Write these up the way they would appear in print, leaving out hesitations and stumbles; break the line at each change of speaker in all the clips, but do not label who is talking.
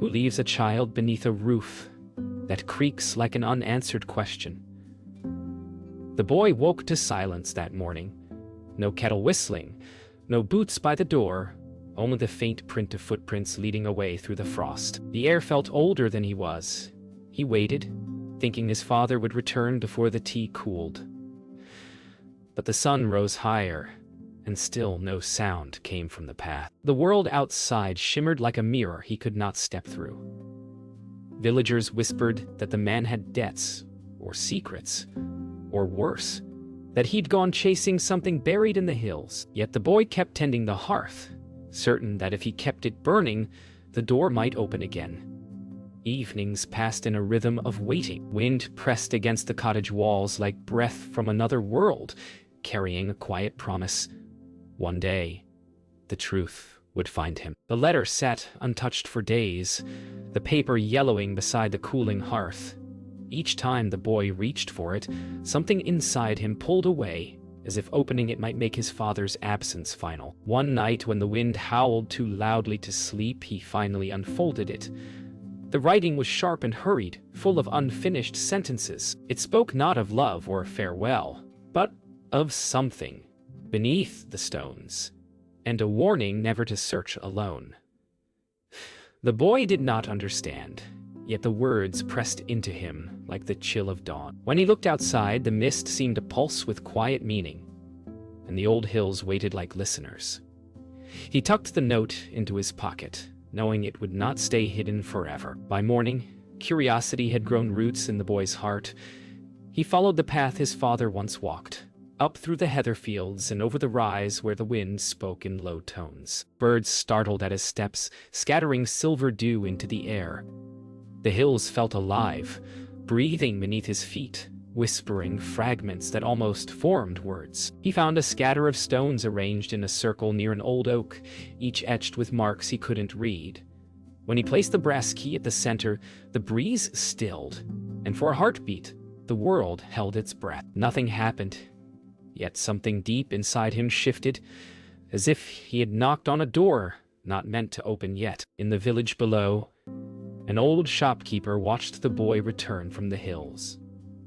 Who leaves a child beneath a roof that creaks like an unanswered question? The boy woke to silence that morning. No kettle whistling, no boots by the door, only the faint print of footprints leading away through the frost. The air felt older than he was. He waited, thinking his father would return before the tea cooled. But the sun rose higher, and still no sound came from the path. The world outside shimmered like a mirror he could not step through. Villagers whispered that the man had debts, or secrets, or worse, that he'd gone chasing something buried in the hills. Yet the boy kept tending the hearth, certain that if he kept it burning, the door might open again. Evenings passed in a rhythm of waiting. Wind pressed against the cottage walls like breath from another world, carrying a quiet promise. One day, the truth would find him. The letter sat untouched for days, the paper yellowing beside the cooling hearth. Each time the boy reached for it, something inside him pulled away, as if opening it might make his father's absence final. One night, when the wind howled too loudly to sleep, he finally unfolded it. The writing was sharp and hurried, full of unfinished sentences. It spoke not of love or farewell, but of something beneath the stones, and a warning never to search alone. The boy did not understand, yet the words pressed into him like the chill of dawn. When he looked outside, the mist seemed to pulse with quiet meaning, and the old hills waited like listeners. He tucked the note into his pocket, knowing it would not stay hidden forever. By morning, curiosity had grown roots in the boy's heart. He followed the path his father once walked, up through the heather fields and over the rise where the wind spoke in low tones. Birds startled at his steps, scattering silver dew into the air. The hills felt alive, breathing beneath his feet, whispering fragments that almost formed words. He found a scatter of stones arranged in a circle near an old oak, each etched with marks he couldn't read. When he placed the brass key at the center, the breeze stilled, and for a heartbeat, the world held its breath. Nothing happened, yet something deep inside him shifted, as if he had knocked on a door not meant to open yet. In the village below, an old shopkeeper watched the boy return from the hills.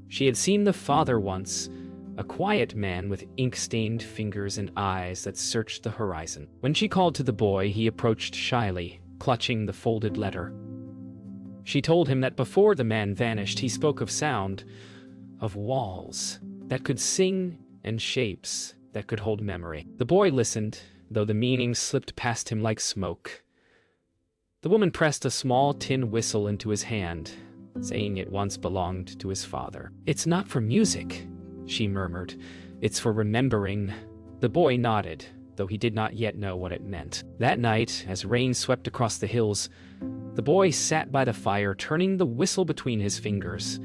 She had seen the father once, a quiet man with ink-stained fingers and eyes that searched the horizon. When she called to the boy, he approached shyly, clutching the folded letter. She told him that before the man vanished, he spoke of sound, of walls that could sing and shapes that could hold memory. The boy listened, though the meaning slipped past him like smoke. The woman pressed a small tin whistle into his hand, saying it once belonged to his father. "It's not for music," she murmured. "It's for remembering." The boy nodded, though he did not yet know what it meant. That night, as rain swept across the hills, the boy sat by the fire, turning the whistle between his fingers.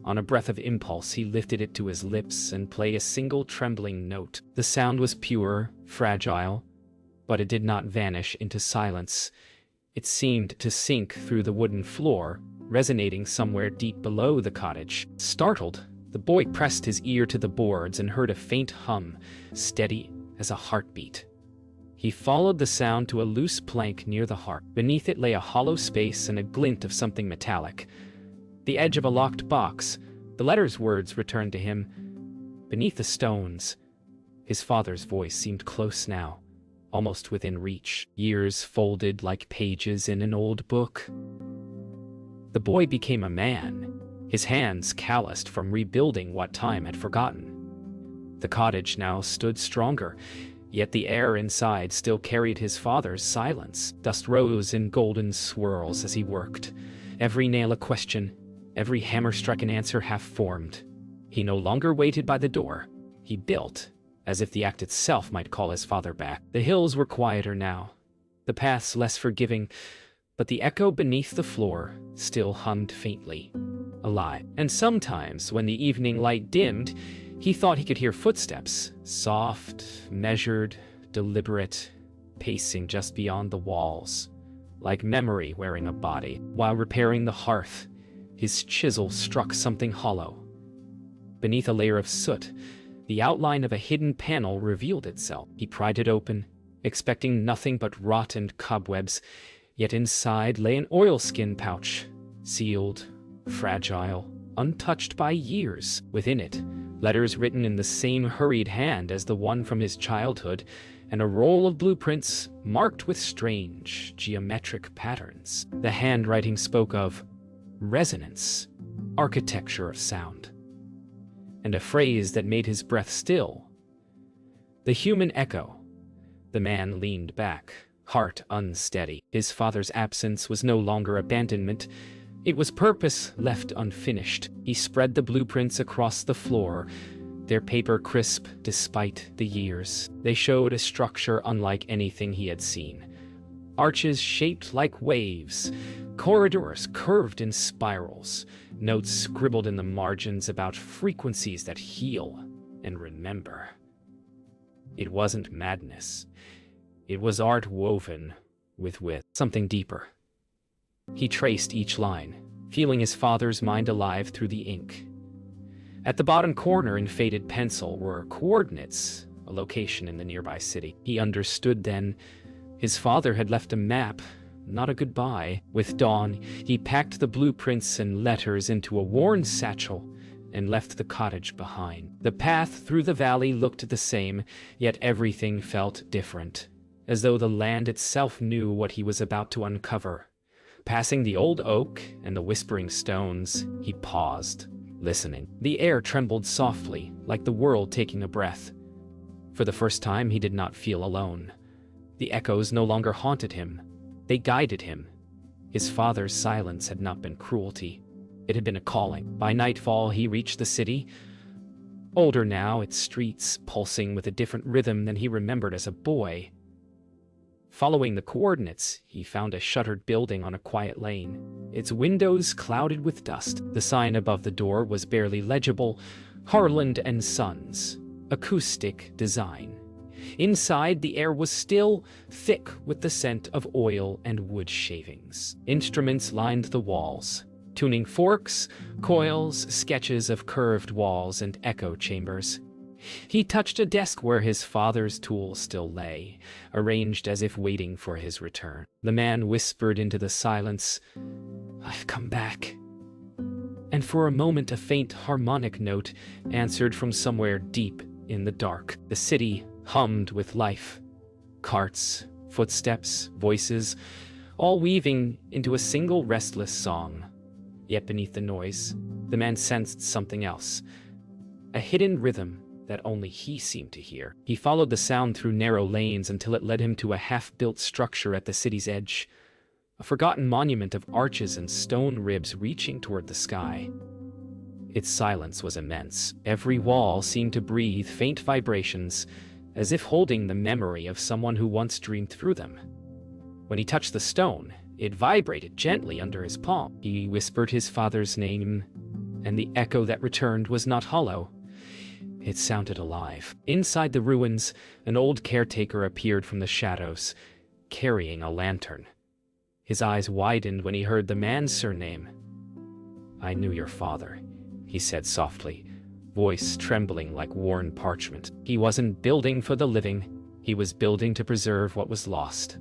On a breath of impulse, he lifted it to his lips and played a single trembling note. The sound was pure, fragile, but it did not vanish into silence. It seemed to sink through the wooden floor, resonating somewhere deep below the cottage. Startled, the boy pressed his ear to the boards and heard a faint hum, steady as a heartbeat. He followed the sound to a loose plank near the hearth. Beneath it lay a hollow space and a glint of something metallic. The edge of a locked box. The letter's words returned to him. Beneath the stones. His father's voice seemed close now, almost within reach. Years folded like pages in an old book. The boy became a man, his hands calloused from rebuilding what time had forgotten. The cottage now stood stronger, yet the air inside still carried his father's silence. Dust rose in golden swirls as he worked, every nail a question, every hammer struck an answer half-formed. He no longer waited by the door. He built, as if the act itself might call his father back. The hills were quieter now, the paths less forgiving, but the echo beneath the floor still hummed faintly, alive. And sometimes, when the evening light dimmed, he thought he could hear footsteps, soft, measured, deliberate, pacing just beyond the walls, like memory wearing a body. While repairing the hearth, his chisel struck something hollow. Beneath a layer of soot, the outline of a hidden panel revealed itself. He pried it open, expecting nothing but rot and cobwebs, Yet inside lay an oilskin pouch, sealed, fragile, untouched by years. Within it, letters written in the same hurried hand as the one from his childhood, and a roll of blueprints marked with strange, geometric patterns. The handwriting spoke of resonance, architecture of sound, and a phrase that made his breath still. The human echo. The man leaned back, heart unsteady. His father's absence was no longer abandonment. It was purpose left unfinished. He spread the blueprints across the floor, their paper crisp despite the years. They showed a structure unlike anything he had seen. Arches shaped like waves, corridors curved in spirals, notes scribbled in the margins about frequencies that heal and remember. It wasn't madness. It was art woven with wit, something deeper. He traced each line, feeling his father's mind alive through the ink. At the bottom corner in faded pencil were coordinates, a location in the nearby city. He understood then. His father had left a map, not a goodbye. With dawn, he packed the blueprints and letters into a worn satchel and left the cottage behind. The path through the valley looked the same, yet everything felt different, as though the land itself knew what he was about to uncover. Passing the old oak and the whispering stones, he paused, listening. The air trembled softly, like the world taking a breath. For the first time, he did not feel alone. The echoes no longer haunted him. They guided him. His father's silence had not been cruelty. It had been a calling. By nightfall, he reached the city. Older now, its streets pulsing with a different rhythm than he remembered as a boy. Following the coordinates, he found a shuttered building on a quiet lane, its windows clouded with dust. The sign above the door was barely legible, Harland and Sons, acoustic design. Inside, the air was still, thick with the scent of oil and wood shavings. Instruments lined the walls, tuning forks, coils, sketches of curved walls and echo chambers. He touched a desk where his father's tools still lay, arranged as if waiting for his return. The man whispered into the silence, "I've come back." And for a moment a faint harmonic note answered from somewhere deep in the dark. The city hummed with life. Carts, footsteps, voices, all weaving into a single restless song. Yet beneath the noise, the man sensed something else, a hidden rhythm that only he seemed to hear. He followed the sound through narrow lanes until it led him to a half-built structure at the city's edge, a forgotten monument of arches and stone ribs reaching toward the sky. Its silence was immense. Every wall seemed to breathe faint vibrations, as if holding the memory of someone who once dreamed through them. When he touched the stone, it vibrated gently under his palm. He whispered his father's name, and the echo that returned was not hollow. It sounded alive. Inside the ruins, an old caretaker appeared from the shadows, carrying a lantern. His eyes widened when he heard the man's surname. "I knew your father," he said softly, voice trembling like worn parchment. He wasn't building for the living. He was building to preserve what was lost.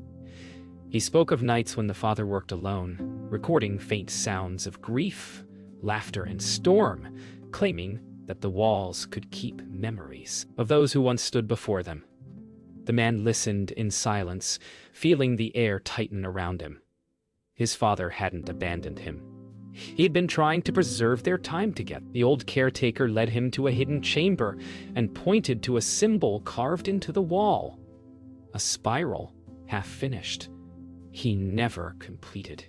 He spoke of nights when the father worked alone, recording faint sounds of grief, laughter, and storm, claiming that the walls could keep memories of those who once stood before them. The man listened in silence, feeling the air tighten around him. His father hadn't abandoned him. He'd been trying to preserve their time together. The old caretaker led him to a hidden chamber and pointed to a symbol carved into the wall. A spiral, half-finished. "He never completed,"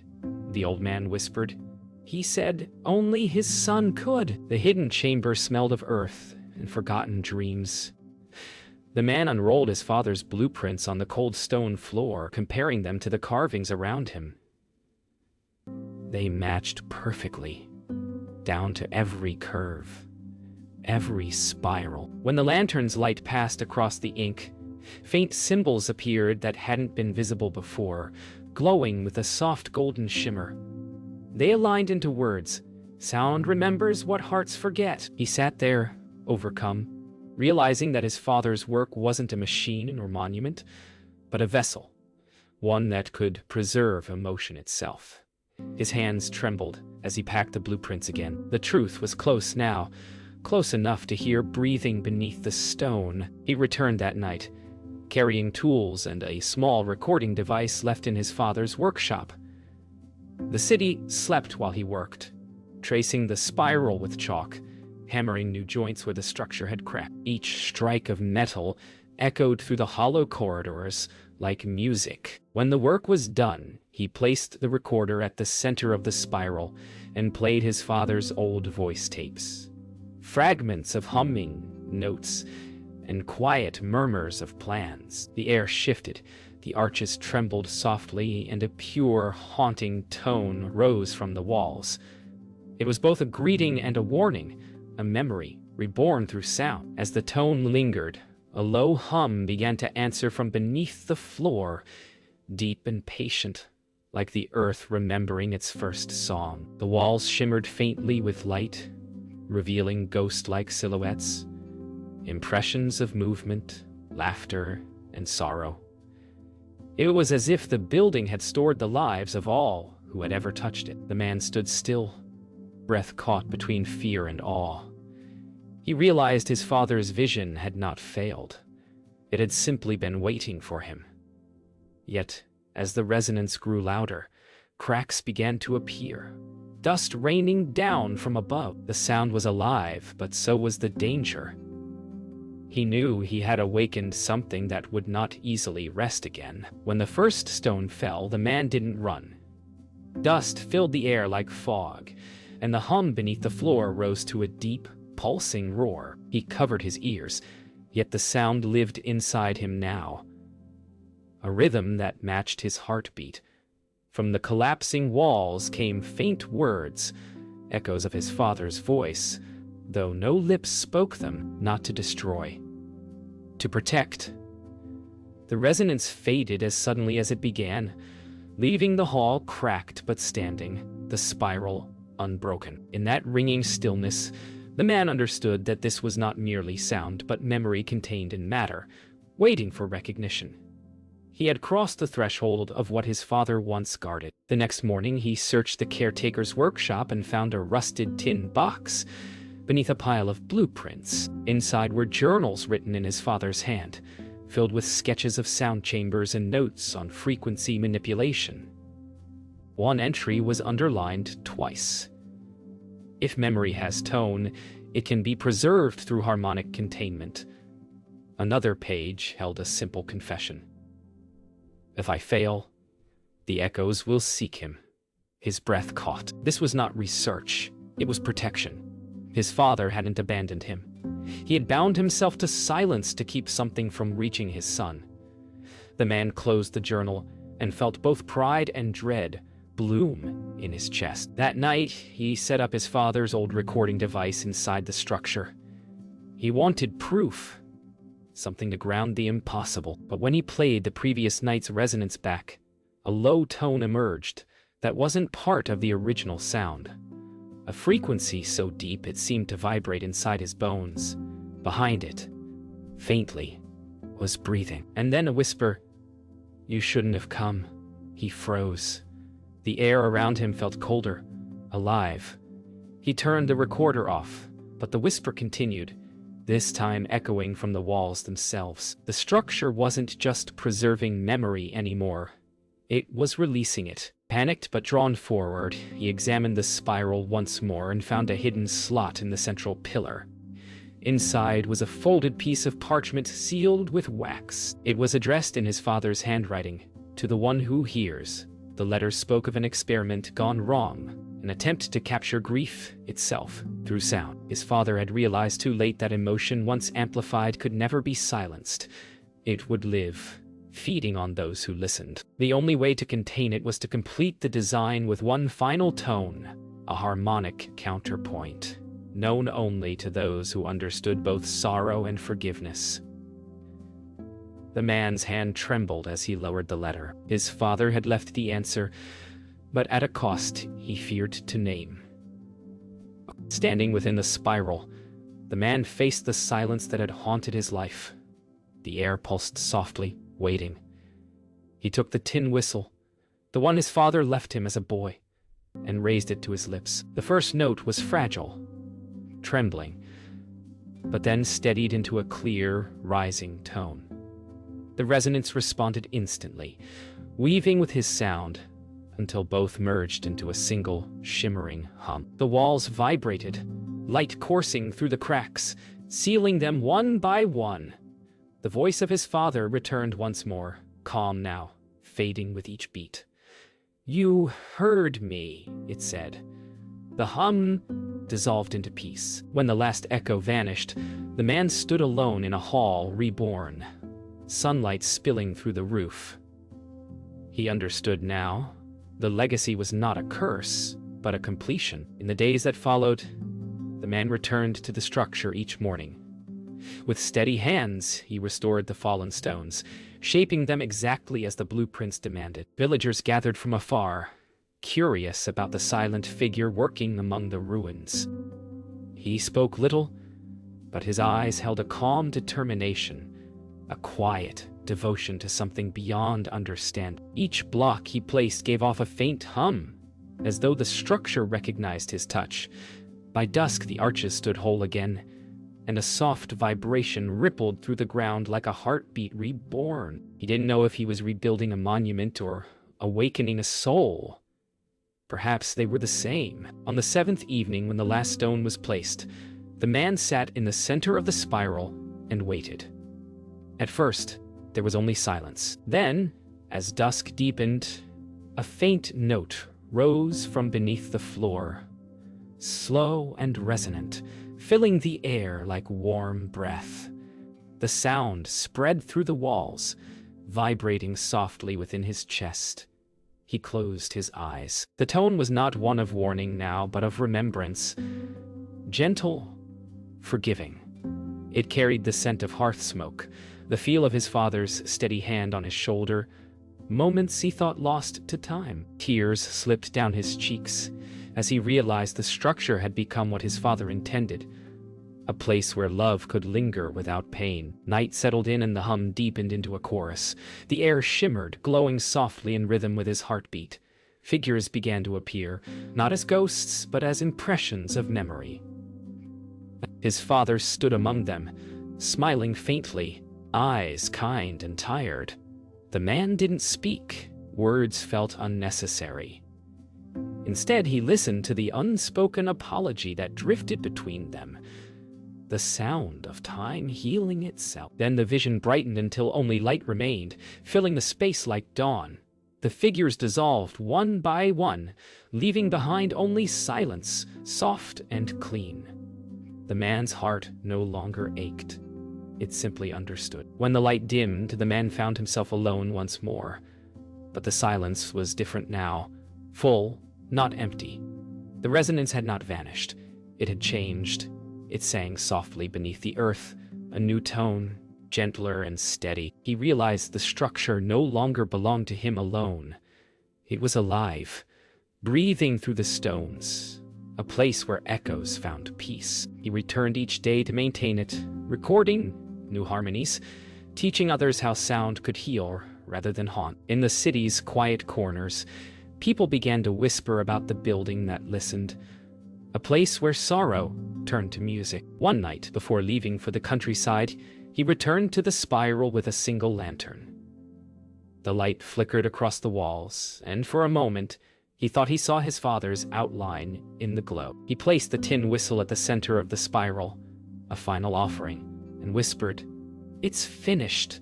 the old man whispered. "He said only his son could." The hidden chamber smelled of earth and forgotten dreams. The man unrolled his father's blueprints on the cold stone floor, comparing them to the carvings around him. They matched perfectly, down to every curve, every spiral. When the lantern's light passed across the ink, faint symbols appeared that hadn't been visible before, glowing with a soft golden shimmer. They aligned into words. "Sound remembers what hearts forget." He sat there, overcome, realizing that his father's work wasn't a machine or monument, but a vessel, one that could preserve emotion itself. His hands trembled as he packed the blueprints again. The truth was close now, close enough to hear breathing beneath the stone. He returned that night, carrying tools and a small recording device left in his father's workshop. The city slept while he worked, tracing the spiral with chalk, hammering new joints where the structure had cracked. Each strike of metal echoed through the hollow corridors like music. When the work was done, he placed the recorder at the center of the spiral and played his father's old voice tapes. Fragments of humming notes and quiet murmurs of plans. The air shifted, the arches trembled softly, and a pure, haunting tone rose from the walls. It was both a greeting and a warning, a memory reborn through sound. As the tone lingered, a low hum began to answer from beneath the floor, deep and patient, like the earth remembering its first song. The walls shimmered faintly with light, revealing ghost-like silhouettes, impressions of movement, laughter, and sorrow. It was as if the building had stored the lives of all who had ever touched it. The man stood still, breath caught between fear and awe. He realized his father's vision had not failed. It had simply been waiting for him. Yet, as the resonance grew louder, cracks began to appear, dust raining down from above. The sound was alive, but so was the danger. He knew he had awakened something that would not easily rest again. When the first stone fell, the man didn't run. Dust filled the air like fog, and the hum beneath the floor rose to a deep, pulsing roar. He covered his ears, yet the sound lived inside him now. A rhythm that matched his heartbeat. From the collapsing walls came faint words, echoes of his father's voice, though no lips spoke them. Not to destroy, to protect. The resonance faded as suddenly as it began, leaving the hall cracked but standing, the spiral unbroken. In that ringing stillness, the man understood that this was not merely sound, but memory contained in matter, waiting for recognition. He had crossed the threshold of what his father once guarded. The next morning, he searched the caretaker's workshop and found a rusted tin box beneath a pile of blueprints. Inside were journals written in his father's hand, filled with sketches of sound chambers and notes on frequency manipulation. One entry was underlined twice. If memory has tone, it can be preserved through harmonic containment. Another page held a simple confession. If I fail, the echoes will seek him. His breath caught. This was not research, it was protection. His father hadn't abandoned him. He had bound himself to silence to keep something from reaching his son. The man closed the journal and felt both pride and dread bloom in his chest. That night, he set up his father's old recording device inside the structure. He wanted proof, something to ground the impossible. But when he played the previous night's resonance back, a low tone emerged that wasn't part of the original sound. A frequency so deep it seemed to vibrate inside his bones. Behind it, faintly, was breathing. And then a whisper, "You shouldn't have come." He froze. The air around him felt colder, alive. He turned the recorder off, but the whisper continued, this time echoing from the walls themselves. The structure wasn't just preserving memory anymore. It was releasing it. Panicked but drawn forward, he examined the spiral once more and found a hidden slot in the central pillar. Inside was a folded piece of parchment sealed with wax. It was addressed in his father's handwriting, "To the one who hears." The letter spoke of an experiment gone wrong, an attempt to capture grief itself through sound. His father had realized too late that emotion, once amplified, could never be silenced. It would live, feeding on those who listened. The only way to contain it was to complete the design with one final tone, a harmonic counterpoint, known only to those who understood both sorrow and forgiveness. The man's hand trembled as he lowered the letter. His father had left the answer, but at a cost he feared to name. Standing within the spiral, the man faced the silence that had haunted his life. The air pulsed softly, waiting. He took the tin whistle, the one his father left him as a boy, and raised it to his lips. The first note was fragile, trembling, but then steadied into a clear, rising tone. The resonance responded instantly, weaving with his sound until both merged into a single, shimmering hum. The walls vibrated, light coursing through the cracks, sealing them one by one. The voice of his father returned once more, calm now, fading with each beat. "You heard me," it said. The hum dissolved into peace. When the last echo vanished, the man stood alone in a hall reborn, sunlight spilling through the roof. He understood now. The legacy was not a curse, but a completion. In the days that followed, the man returned to the structure each morning. With steady hands, he restored the fallen stones, shaping them exactly as the blueprints demanded. Villagers gathered from afar, curious about the silent figure working among the ruins. He spoke little, but his eyes held a calm determination, a quiet devotion to something beyond understanding. Each block he placed gave off a faint hum, as though the structure recognized his touch. By dusk, the arches stood whole again, and a soft vibration rippled through the ground like a heartbeat reborn. He didn't know if he was rebuilding a monument or awakening a soul. Perhaps they were the same. On the 7th evening, when the last stone was placed, the man sat in the center of the spiral and waited. At first, there was only silence. Then, as dusk deepened, a faint note rose from beneath the floor, slow and resonant, filling the air like warm breath. The sound spread through the walls, vibrating softly within his chest. He closed his eyes. The tone was not one of warning now, but of remembrance. Gentle, forgiving. It carried the scent of hearth smoke, the feel of his father's steady hand on his shoulder, moments he thought lost to time. Tears slipped down his cheeks as he realized the structure had become what his father intended, a place where love could linger without pain. Night settled in and the hum deepened into a chorus. The air shimmered, glowing softly in rhythm with his heartbeat. Figures began to appear, not as ghosts, but as impressions of memory. His father stood among them, smiling faintly, eyes kind and tired. The man didn't speak. Words felt unnecessary. Instead, he listened to the unspoken apology that drifted between them, the sound of time healing itself. Then the vision brightened until only light remained, filling the space like dawn. The figures dissolved one by one, leaving behind only silence, soft and clean. The man's heart no longer ached. It simply understood. When the light dimmed, the man found himself alone once more. But the silence was different now, full, not empty. The resonance had not vanished. It had changed. It sang softly beneath the earth, a new tone, gentler and steady. He realized the structure no longer belonged to him alone. It was alive, breathing through the stones, a place where echoes found peace. He returned each day to maintain it, recording new harmonies, teaching others how sound could heal rather than haunt. In the city's quiet corners, people began to whisper about the building that listened, a place where sorrow turned to music. One night, before leaving for the countryside, he returned to the spiral with a single lantern. The light flickered across the walls, and for a moment, he thought he saw his father's outline in the glow. He placed the tin whistle at the center of the spiral, a final offering, and whispered, "It's finished."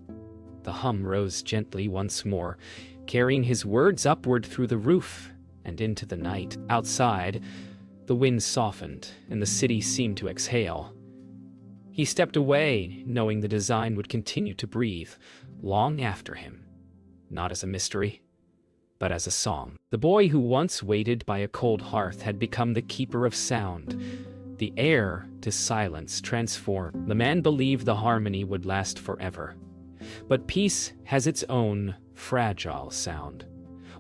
The hum rose gently once more, carrying his words upward through the roof and into the night. Outside, the wind softened, and the city seemed to exhale. He stepped away, knowing the design would continue to breathe long after him, not as a mystery, but as a song. The boy who once waited by a cold hearth had become the keeper of sound, the heir to silence transformed. The man believed the harmony would last forever. But peace has its own fragile sound.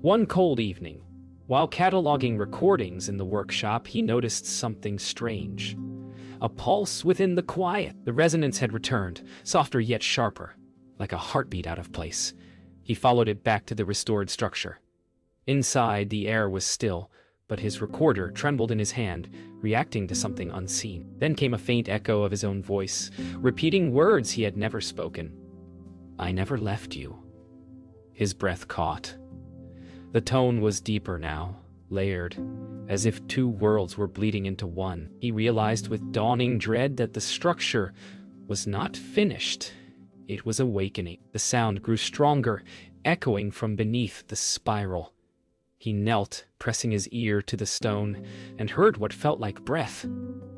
One cold evening, while cataloging recordings in the workshop, he noticed something strange. A pulse within the quiet. The resonance had returned, softer yet sharper, like a heartbeat out of place. He followed it back to the restored structure. Inside, the air was still, but his recorder trembled in his hand, reacting to something unseen. Then came a faint echo of his own voice, repeating words he had never spoken. "I never left you." His breath caught. The tone was deeper now, layered, as if two worlds were bleeding into one. He realized with dawning dread that the structure was not finished. It was awakening. The sound grew stronger, echoing from beneath the spiral. He knelt, pressing his ear to the stone, and heard what felt like breath.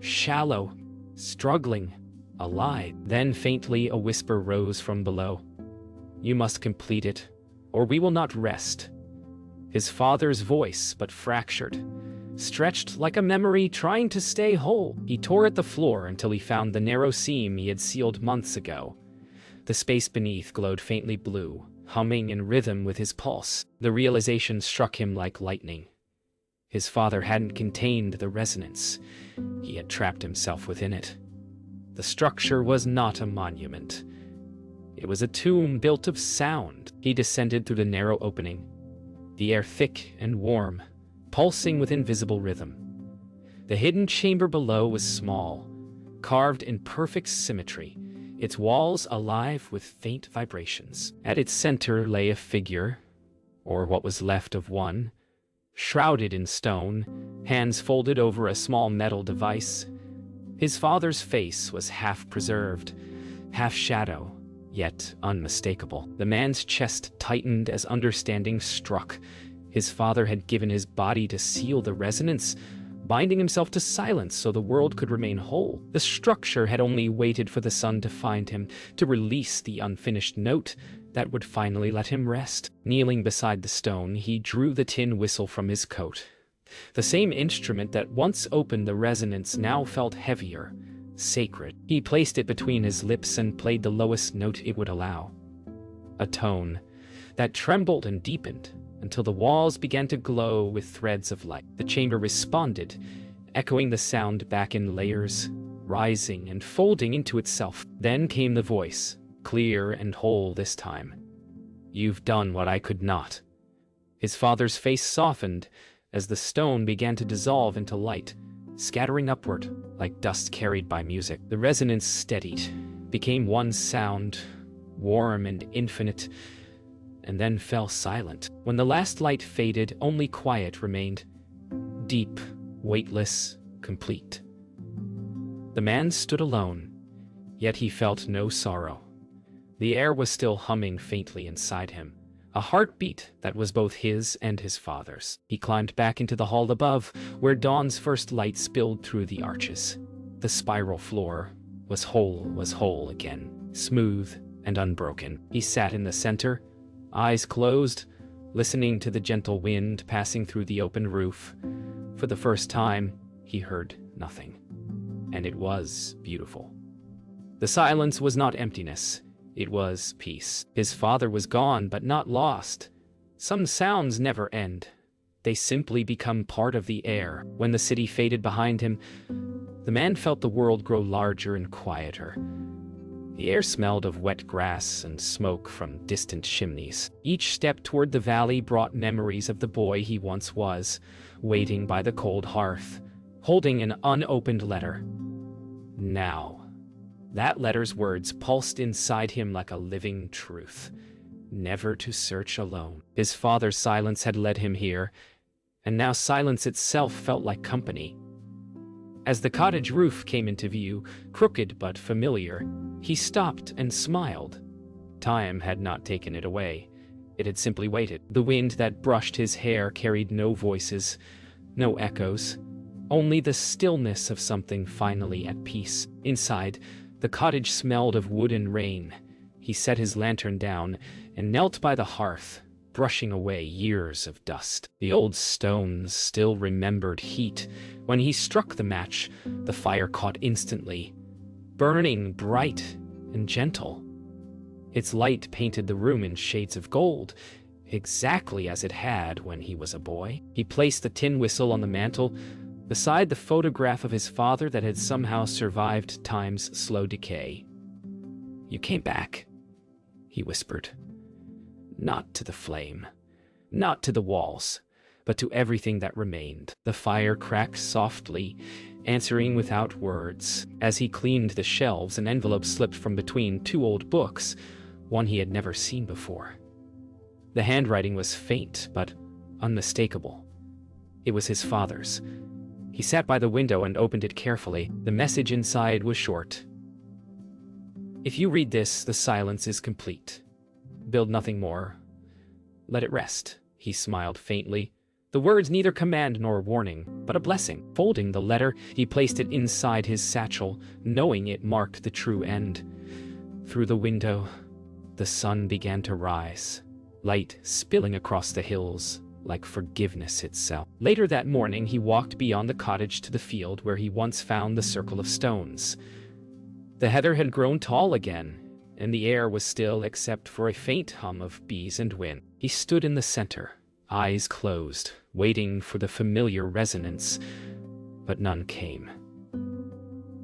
Shallow, struggling, alive. Then faintly a whisper rose from below. "You must complete it, or we will not rest." His father's voice, but fractured, stretched like a memory trying to stay whole. He tore at the floor until he found the narrow seam he had sealed months ago. The space beneath glowed faintly blue, humming in rhythm with his pulse. The realization struck him like lightning. His father hadn't contained the resonance. He had trapped himself within it. The structure was not a monument. It was a tomb built of sound. He descended through the narrow opening, the air thick and warm, pulsing with invisible rhythm. The hidden chamber below was small, carved in perfect symmetry, its walls alive with faint vibrations. At its center lay a figure, or what was left of one, shrouded in stone, hands folded over a small metal device. His father's face was half preserved, half shadow, yet unmistakable. The man's chest tightened as understanding struck. His father had given his body to seal the resonance, binding himself to silence so the world could remain whole. The structure had only waited for the sun to find him, to release the unfinished note that would finally let him rest. Kneeling beside the stone, he drew the tin whistle from his coat. The same instrument that once opened the resonance now felt heavier, sacred. He placed it between his lips and played the lowest note it would allow. A tone that trembled and deepened until the walls began to glow with threads of light. The chamber responded, echoing the sound back in layers, rising and folding into itself. Then came the voice, clear and whole this time. "You've done what I could not." His father's face softened as the stone began to dissolve into light, scattering upward like dust carried by music. The resonance steadied, became one sound, warm and infinite, and then fell silent. When the last light faded, only quiet remained, deep, weightless, complete. The man stood alone, yet he felt no sorrow. The air was still humming faintly inside him, a heartbeat that was both his and his father's. He climbed back into the hall above, where dawn's first light spilled through the arches. The spiral floor was whole again, smooth and unbroken. He sat in the center, eyes closed, listening to the gentle wind passing through the open roof. For the first time, he heard nothing, and it was beautiful. The silence was not emptiness. It was peace. His father was gone, but not lost. Some sounds never end. They simply become part of the air. When the city faded behind him, the man felt the world grow larger and quieter. The air smelled of wet grass and smoke from distant chimneys. Each step toward the valley brought memories of the boy he once was, waiting by the cold hearth, holding an unopened letter. Now, that letter's words pulsed inside him like a living truth. Never to search alone. His father's silence had led him here, and now silence itself felt like company. As the cottage roof came into view, crooked but familiar, he stopped and smiled. Time had not taken it away. It had simply waited. The wind that brushed his hair carried no voices, no echoes, only the stillness of something finally at peace. Inside, the cottage smelled of wood and rain. He set his lantern down and knelt by the hearth, brushing away years of dust. The old stones still remembered heat. When he struck the match, the fire caught instantly, burning bright and gentle. Its light painted the room in shades of gold, exactly as it had when he was a boy. He placed the tin whistle on the mantel, beside the photograph of his father that had somehow survived time's slow decay. "You came back," he whispered. not to the flame, not to the walls, but to everything that remained. The fire cracked softly, answering without words. As he cleaned the shelves, an envelope slipped from between two old books, one he had never seen before. The handwriting was faint, but unmistakable. It was his father's. He sat by the window and opened it carefully. The message inside was short. "If you read this, the silence is complete. Build nothing more. Let it rest." He smiled faintly. The words neither command nor warning, but a blessing. Folding the letter, he placed it inside his satchel, knowing it marked the true end. Through the window, the sun began to rise, light spilling across the hills like forgiveness itself. Later that morning, he walked beyond the cottage to the field where he once found the circle of stones. The heather had grown tall again, and the air was still except for a faint hum of bees and wind. He stood in the center, eyes closed, waiting for the familiar resonance, but none came.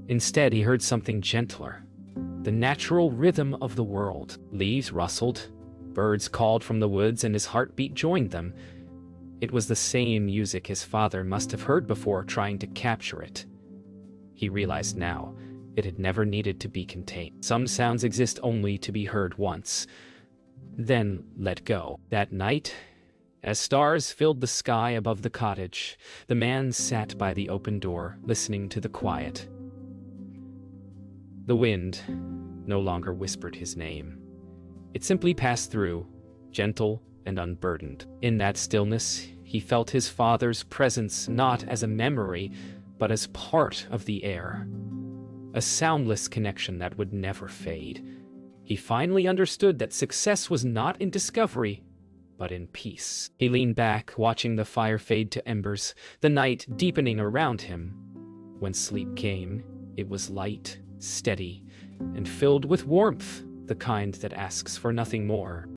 Instead, he heard something gentler, the natural rhythm of the world. Leaves rustled, birds called from the woods, and his heartbeat joined them. It was the same music his father must have heard before, trying to capture it. He realized now it had never needed to be contained. Some sounds exist only to be heard once, then let go. That night, as stars filled the sky above the cottage, the man sat by the open door, listening to the quiet. The wind no longer whispered his name. It simply passed through, gentle and unburdened. In that stillness, he felt his father's presence not as a memory, but as part of the air. A soundless connection that would never fade. He finally understood that success was not in discovery, but in peace. He leaned back, watching the fire fade to embers, the night deepening around him. When sleep came, it was light, steady, and filled with warmth, the kind that asks for nothing more.